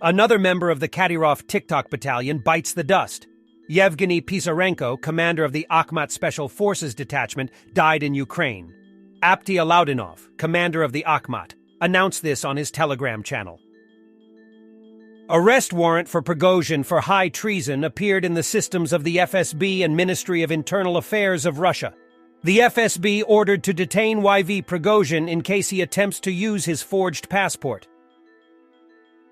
Another member of the Kadyrov TikTok battalion bites the dust. Yevgeny Pisarenko, commander of the Akhmat Special Forces Detachment, died in Ukraine. Apti Alaudinov, commander of the Akhmat, announced this on his Telegram channel. Arrest warrant for Prigozhin for high treason appeared in the systems of the FSB and Ministry of Internal Affairs of Russia. The FSB ordered to detain YV Prigozhin in case he attempts to use his forged passport.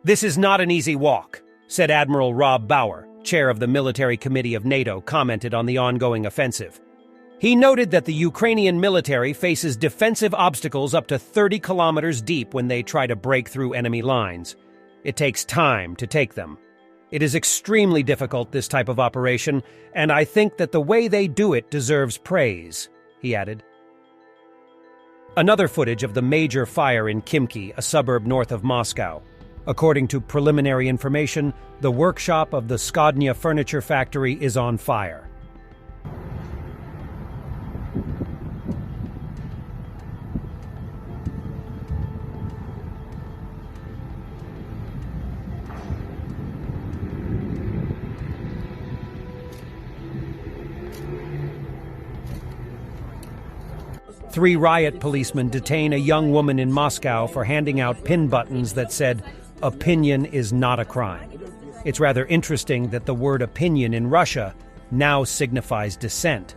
"This is not an easy walk," said Admiral Rob Bauer, chair of the Military Committee of NATO, commented on the ongoing offensive. He noted that the Ukrainian military faces defensive obstacles up to 30 kilometers deep when they try to break through enemy lines. It takes time to take them. It is extremely difficult, this type of operation, and I think that the way they do it deserves praise, he added. Another footage of the major fire in Khimki, a suburb north of Moscow. According to preliminary information, the workshop of the Skodnya furniture factory is on fire. Three riot policemen detain a young woman in Moscow for handing out pin buttons that said, "Opinion is not a crime." It's rather interesting that the word opinion in Russia now signifies dissent.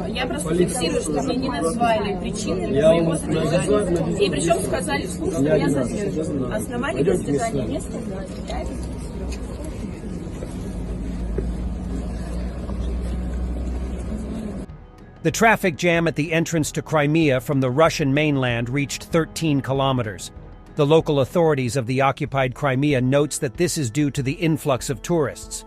Я просто фиксирую, что мне не назвали причины моего задержания. И причем сказали вслух, что я задержана. Основания для задержания не сказали. The traffic jam at the entrance to Crimea from the Russian mainland reached 13 kilometers. The local authorities of the occupied Crimea notes that this is due to the influx of tourists.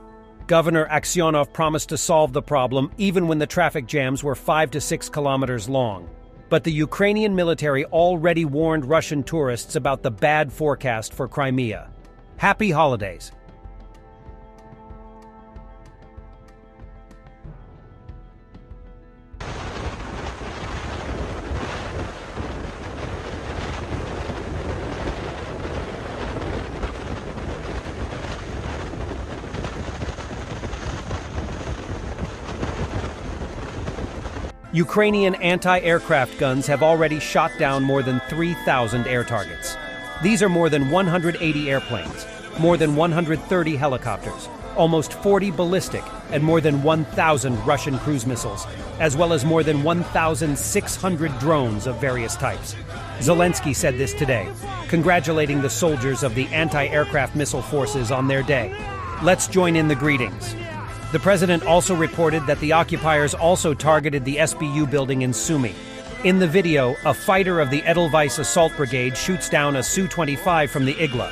Governor Aksyonov promised to solve the problem even when the traffic jams were 5 to 6 kilometers long. But the Ukrainian military already warned Russian tourists about the bad forecast for Crimea. Happy holidays! Ukrainian anti-aircraft guns have already shot down more than 3,000 air targets. These are more than 180 airplanes, more than 130 helicopters, almost 40 ballistic, and more than 1,000 Russian cruise missiles, as well as more than 1,600 drones of various types. Zelensky said this today, congratulating the soldiers of the anti-aircraft missile forces on their day. Let's join in the greetings. The president also reported that the occupiers also targeted the SBU building in Sumy. In the video, a fighter of the Edelweiss Assault Brigade shoots down a Su-25 from the Igla.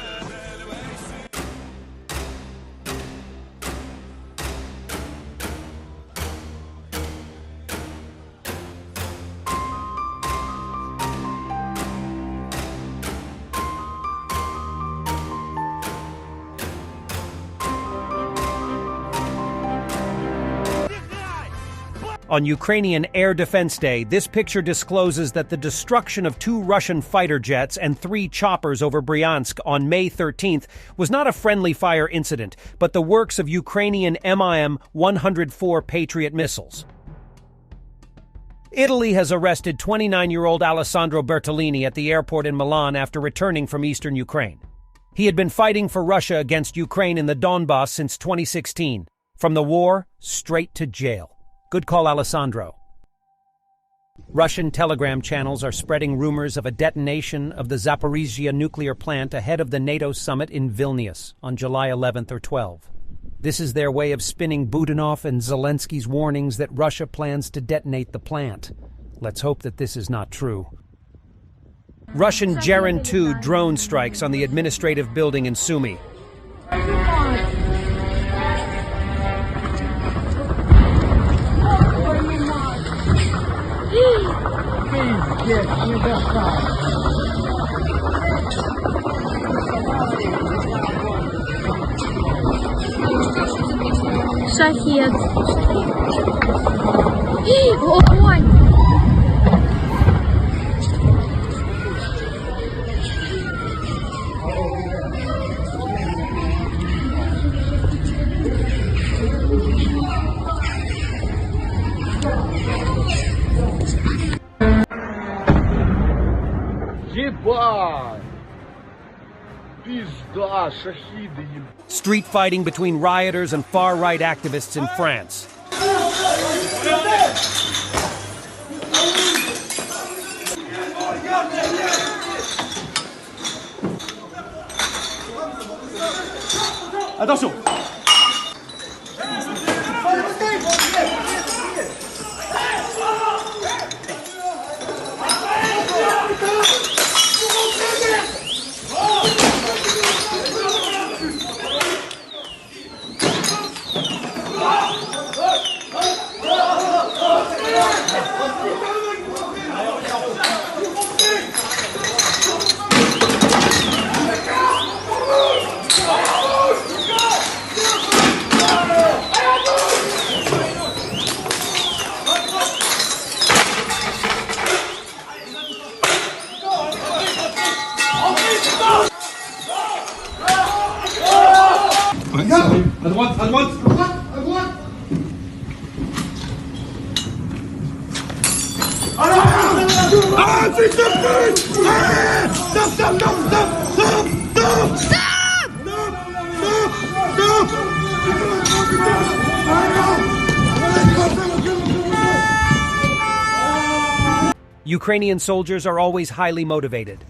On Ukrainian Air Defense Day, this picture discloses that the destruction of 2 Russian fighter jets and 3 choppers over Bryansk on May 13th was not a friendly fire incident, but the works of Ukrainian MIM-104 Patriot missiles. Italy has arrested 29-year-old Alessandro Bertolini at the airport in Milan after returning from eastern Ukraine. He had been fighting for Russia against Ukraine in the Donbass since 2016. From the war, straight to jail. Good call, Alessandro. Russian telegram channels are spreading rumors of a detonation of the Zaporizhzhia nuclear plant ahead of the NATO summit in Vilnius on July 11th or 12th. This is their way of spinning Budanov and Zelensky's warnings that Russia plans to detonate the plant. Let's hope that this is not true. Russian Geran 2 drone strikes on the administrative building in Sumy. Шахед. Огонь! Ебать! Пизда, шахиды, ебать! Street fighting between rioters and far-right activists in France. Attention! À droite, à droite, à droite, à droite. Ah, fils de pute! Ah, stop, stop, stop, stop, stop, stop, stop, stop, stop. Ukrainian soldiers are always highly motivated.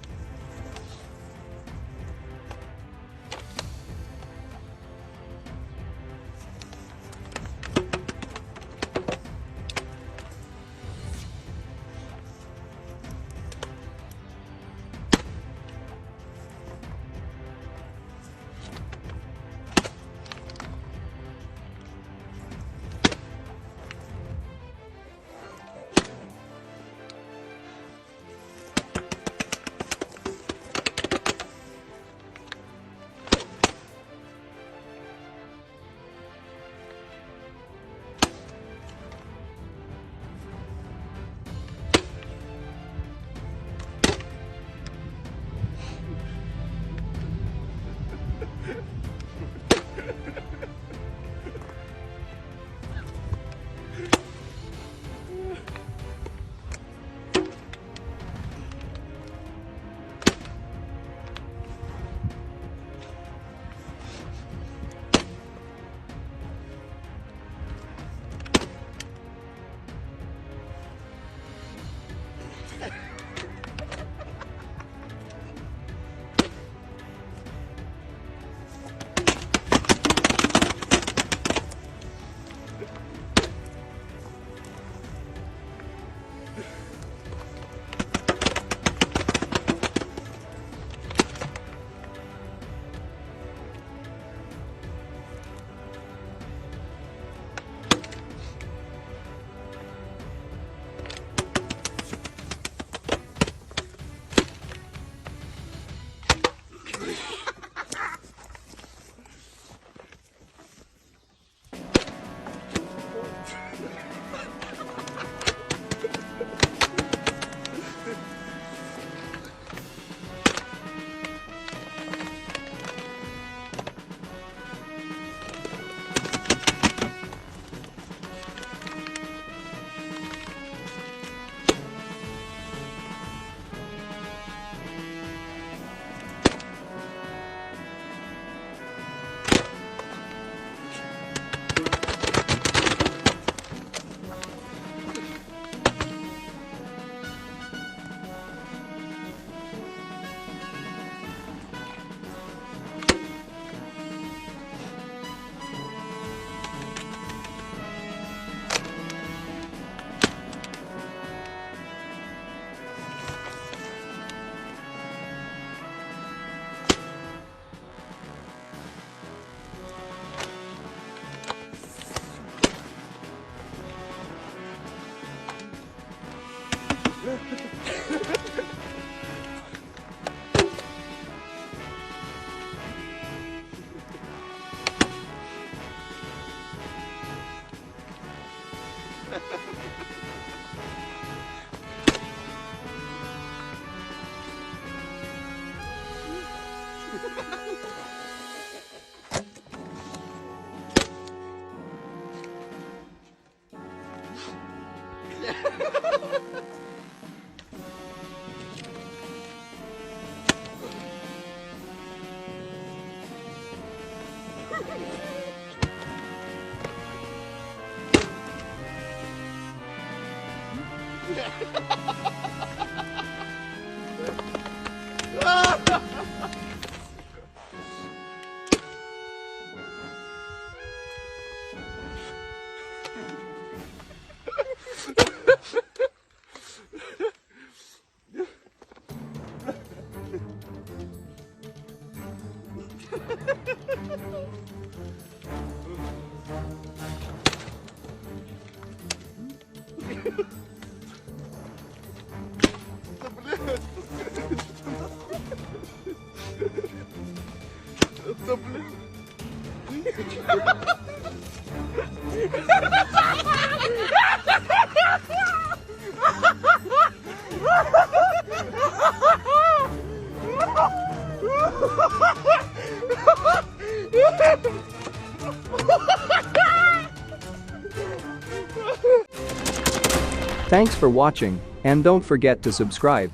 Thanks for watching, and don't forget to subscribe.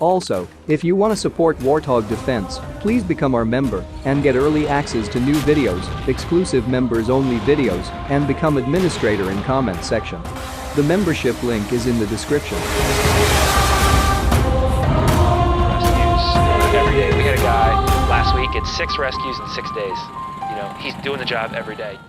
Also, if you want to support Warthog Defense, please become our member and get early access to new videos, exclusive members-only videos, and become administrator in comment section. The membership link is in the description. Rescues every day. We had a guy last week, it's 6 rescues in 6 days. You know, he's doing the job every day.